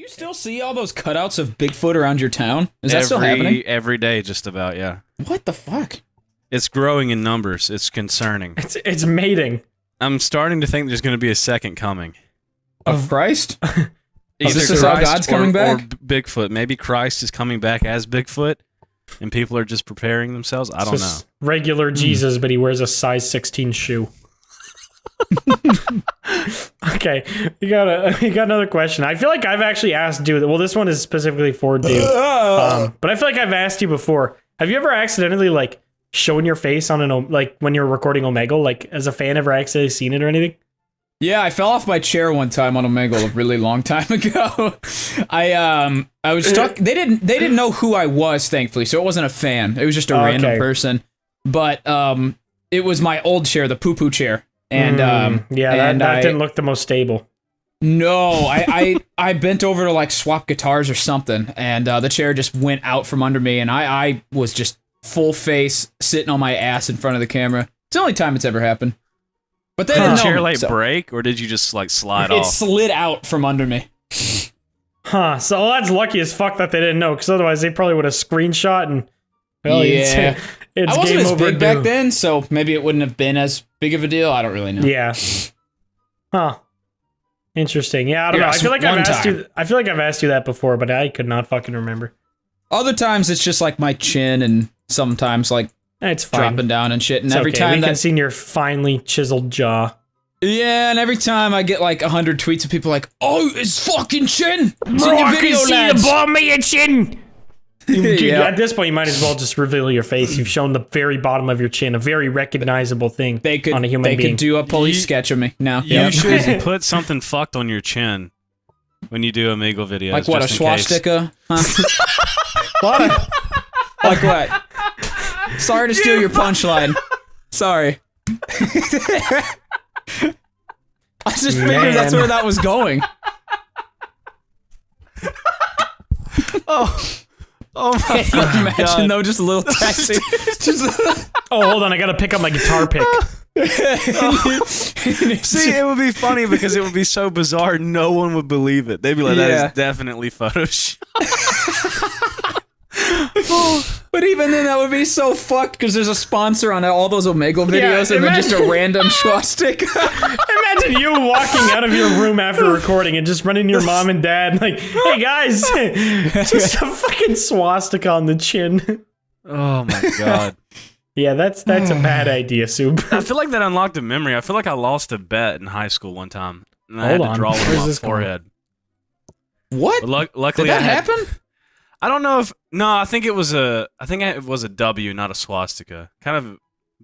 still see all those cutouts of Bigfoot around your town? Is that still happening? Every day, just about, yeah. What the fuck? It's growing in numbers. It's concerning. It's mating. I'm starting to think there's going to be a second coming. Of Christ? Either this is how God's coming back? Or Bigfoot. Maybe Christ is coming back as Bigfoot, and people are just preparing themselves. I don't know. Regular Jesus, but he wears a size 16 shoe. Okay, we got another question. I feel like I've actually asked Dooo. Well, this one is specifically for Dooo. But I feel like I've asked you before. Have you ever accidentally like shown your face on like when you were recording Omegle? Like as a fan, ever accidentally seen it or anything? Yeah, I fell off my chair one time on Omegle a really long time ago. I was stuck. They didn't know who I was, thankfully, so it wasn't a fan. It was just a random person. But it was my old chair, the poo-poo chair. And that didn't look the most stable. No, I bent over to like swap guitars or something, and the chair just went out from under me, and I was just full face sitting on my ass in front of the camera. It's the only time it's ever happened. But they didn't know. Did the chair like break, or did you just like slide off? It slid out from under me. Huh? So that's lucky as fuck that they didn't know, because otherwise they probably would have screenshot and. Well, yeah. It's I wasn't game as over big back then, so maybe it wouldn't have been as big of a deal. I don't really know. Yeah. Huh. Interesting. Yeah, I don't know. I feel like I've asked you that before, but I could not fucking remember. Other times it's just like my chin, and sometimes like it's fine. dropping down and shit. And it's every okay. time we can see your finely chiseled jaw. Yeah, and every time I get like 100 tweets of people like, "Oh, it's fucking chin! It's in your I video, can see lads." the bottom of your chin. Dude, Yeah. at this point, you might as well just reveal your face. You've shown the very bottom of your chin, a very recognizable thing on a human being. They could do a police sketch of me now. You should put something fucked on your chin when you do Omegle videos. Like what, a swastika? Huh? What? Like what? Sorry to steal your punchline. Sorry. I just figured that's where that was going. Oh my Can you imagine God. though, just a little taxi. Oh, hold on, I gotta pick up my guitar pick. See, it would be funny because it would be so bizarre, no one would believe it. They'd be like, that is definitely Photoshop. But even then, that would be so fucked because there's a sponsor on all those Omegle videos, and then just a random swastika. Imagine you walking out of your room after recording and just running to your mom and dad like, "Hey guys, just a fucking swastika on the chin." Oh my God. Yeah, that's a bad idea, Soup. I feel like that unlocked a memory. I feel like I lost a bet in high school one time, and I had to draw one on my forehead. What? But luckily, did that happen? I don't know if I think it was a W, not a swastika. Kind of a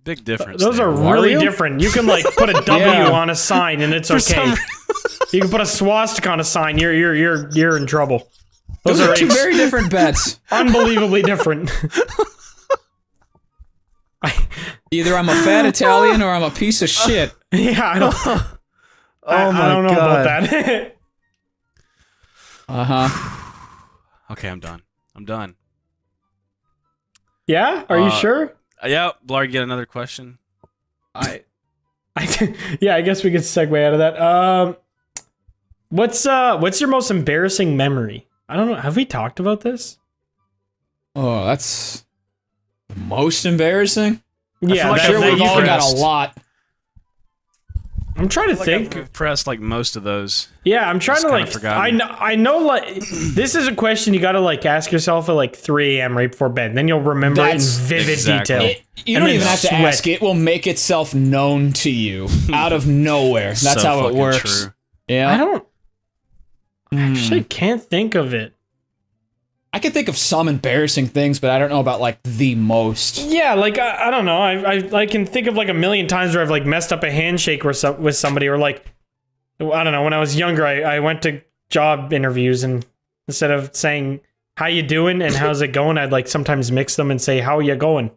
big difference. Those there. are really different. You can like put a W on a sign and it's okay. You can put a swastika on a sign. You're in trouble. Those are two very different bets. Unbelievably different. Either I'm a fat Italian or I'm a piece of shit. Yeah, I don't. I don't know about that. Okay, I'm done. Yeah? Are you sure? Yeah, Blarg, get another question. Yeah, I guess we could segue out of that. What's your most embarrassing memory? I don't know. Have we talked about this? Oh, that's the most embarrassing? Yeah, I'm sure we've all got a lot. I'm trying to think. I've pressed like most of those. Yeah, I'm trying to like. I know. Like, this is a question you got to like ask yourself at like 3 a.m. right before bed. Then you'll remember it in vivid detail. You don't even have to ask. It will make itself known to you out of nowhere. That's So how it fucking works. true. Yeah. I actually can't think of it. I can think of some embarrassing things, but I don't know about like the most. Yeah, like I don't know. I can think of like a million times where I've like messed up a handshake with somebody, or like I don't know. When I was younger, I went to job interviews, and instead of saying "How you doing?" and "How's it going?" I'd like sometimes mix them and say "How you going?"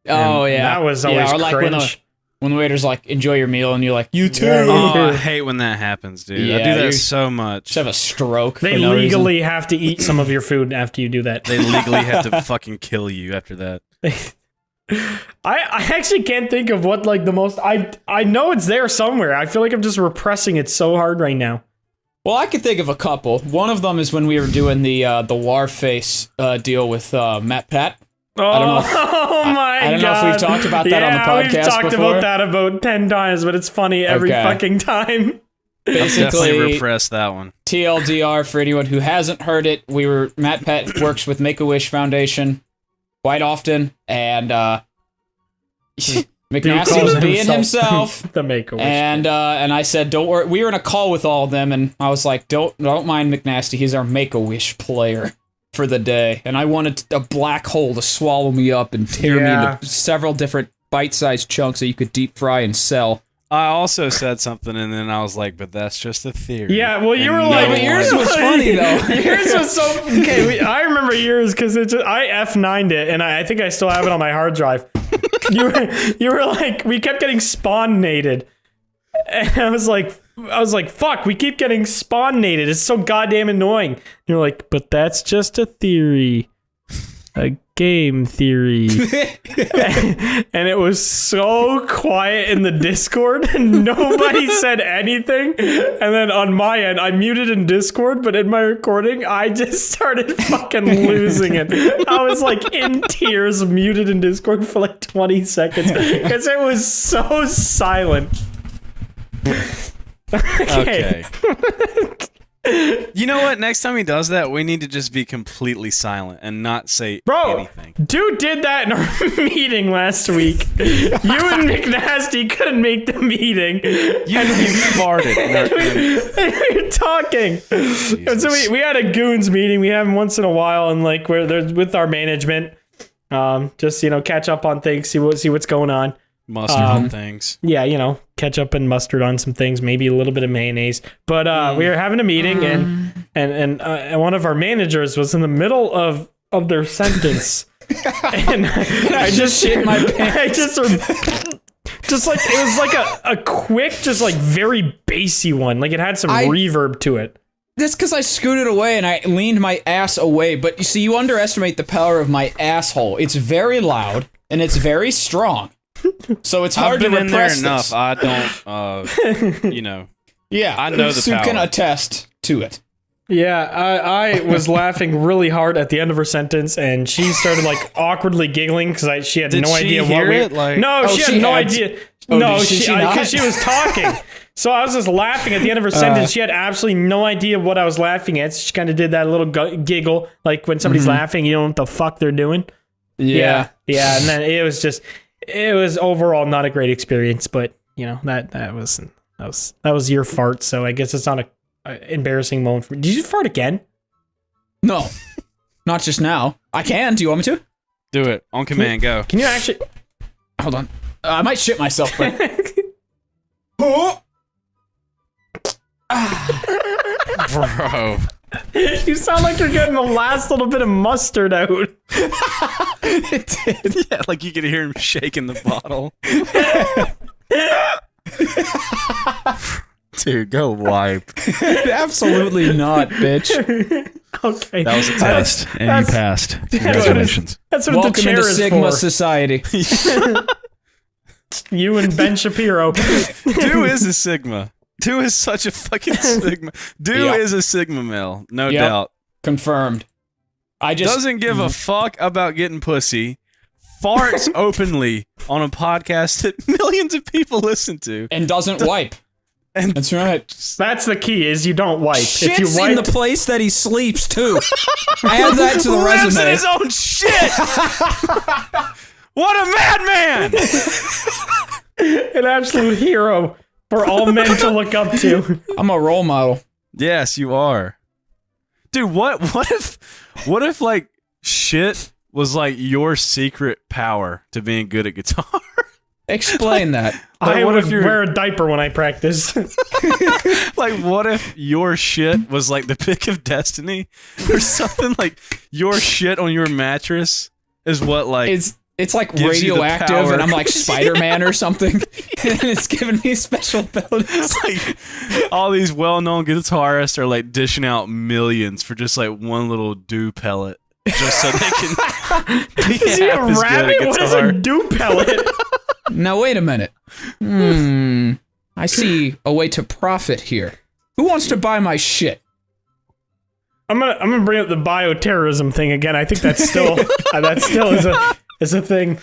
Oh And yeah, that was always or like cringe. when the waiter's like, "Enjoy your meal," and you're like, "You too." Yeah, Oh, I hate when that happens, dude. I do that so much. Just have a stroke. They for no legally reason. have to eat some of your food after you do that. They legally have to fucking kill you after that. I actually can't think of what like the most. I know it's there somewhere. I feel like I'm just repressing it so hard right now. Well, I could think of a couple. One of them is when we were doing the Warface deal with Matt Pat. I don't know if, I don't know if we've talked about that on the podcast we've talked before. about that about 10 times, but it's funny every fucking time. Definitely repress that one. TLDR for anyone who hasn't heard it. Matt Pat works with Make-A-Wish Foundation quite often, and McNasty was being himself. The Make-A-Wish. And I said, don't worry. We were in a call with all of them, and I was like, don't mind McNasty. He's our Make-A-Wish player for the day. And I wanted a black hole to swallow me up and tear me into several different bite-sized chunks that you could deep fry and sell. I also said something, and then I was like, but that's just a theory. Yeah, well, you were but yours was funny, though. Yours was so... Okay, I remember yours, because I F9'd it, and I think I still have it on my hard drive. You were like, we kept getting spawn-nated. And I was like, fuck, we keep getting spawn-nated. It's so goddamn annoying. And you're like, but that's just a theory. A game theory. And it was so quiet in the Discord, and nobody said anything. And then on my end, I muted in Discord, but in my recording, I just started fucking losing it. I was like in tears, muted in Discord for like 20 seconds because it was so silent. Okay. You know what? Next time he does that, we need to just be completely silent and not say anything. Dude did that in our meeting last week. You and McNasty couldn't make the meeting. You farted. You're talking. And so we had a goons meeting. We have them once in a while, and like we're there with our management. Just catch up on things, see what's going on. Mustard on things. Yeah, ketchup and mustard on some things, maybe a little bit of mayonnaise. But we were having a meeting, and one of our managers was in the middle of their sentence, and I just shit my pants. Just like it was like a quick, just like very bassy one. Like it had some reverb to it. That's because I scooted away and I leaned my ass away. But you see, you underestimate the power of my asshole. It's very loud and it's very strong. So it's hard to repress enough. I don't, Yeah, I know the power. Sue can attest to it. Yeah, I was laughing really hard at the end of her sentence, and she started like awkwardly giggling because she had no idea what we. She had no idea. No, because she was talking. So I was just laughing at the end of her sentence. She had absolutely no idea what I was laughing at. So she kind of did that little giggle, like when somebody's laughing, you don't know what the fuck they're doing. Yeah, and then it was overall not a great experience, but that was your fart, so I guess it's not a embarrassing moment for me. Did you fart again? No, not just now. I can. Do you want me to? Do it on command. Go. Can you actually? Hold on. I might shit myself, but. Bro. You sound like you're getting the last little bit of mustard out. It did. Yeah, like you could hear him shaking the bottle. Dude, go wipe. Absolutely not, bitch. Okay. That was a test, and you passed. Congratulations. That's what Welcome the chair into is Sigma for. Society. You and Ben Shapiro. Dooo is a Sigma. Dooo is such a fucking Sigma. Dooo is a Sigma male, no doubt. Confirmed. Doesn't give a fuck about getting pussy. Farts openly on a podcast that millions of people listen to. And doesn't wipe. And that's right. That's the key, is you don't wipe. Shits if you wipe, in the place that he sleeps, too. Add that to the lives resume. in his own shit! What a madman! An absolute hero for all men to look up to. I'm a role model. Yes, you are. Dude, what if like shit was like your secret power to being good at guitar? Explain that. I would wear a diaper when I practice. Like, what if your shit was like the pick of destiny? Or something like your shit on your mattress is what like... It's like radioactive and I'm like Spider-Man or something. And it's giving me special abilities. It's like all these well-known guitarists are like dishing out millions for just like one little Dooo pellet. Just so they can be Is he a rabbit? What is a Dooo pellet? Now wait a minute. I see a way to profit here. Who wants to buy my shit? I'm gonna bring up the bioterrorism thing again. I think that's still is a thing.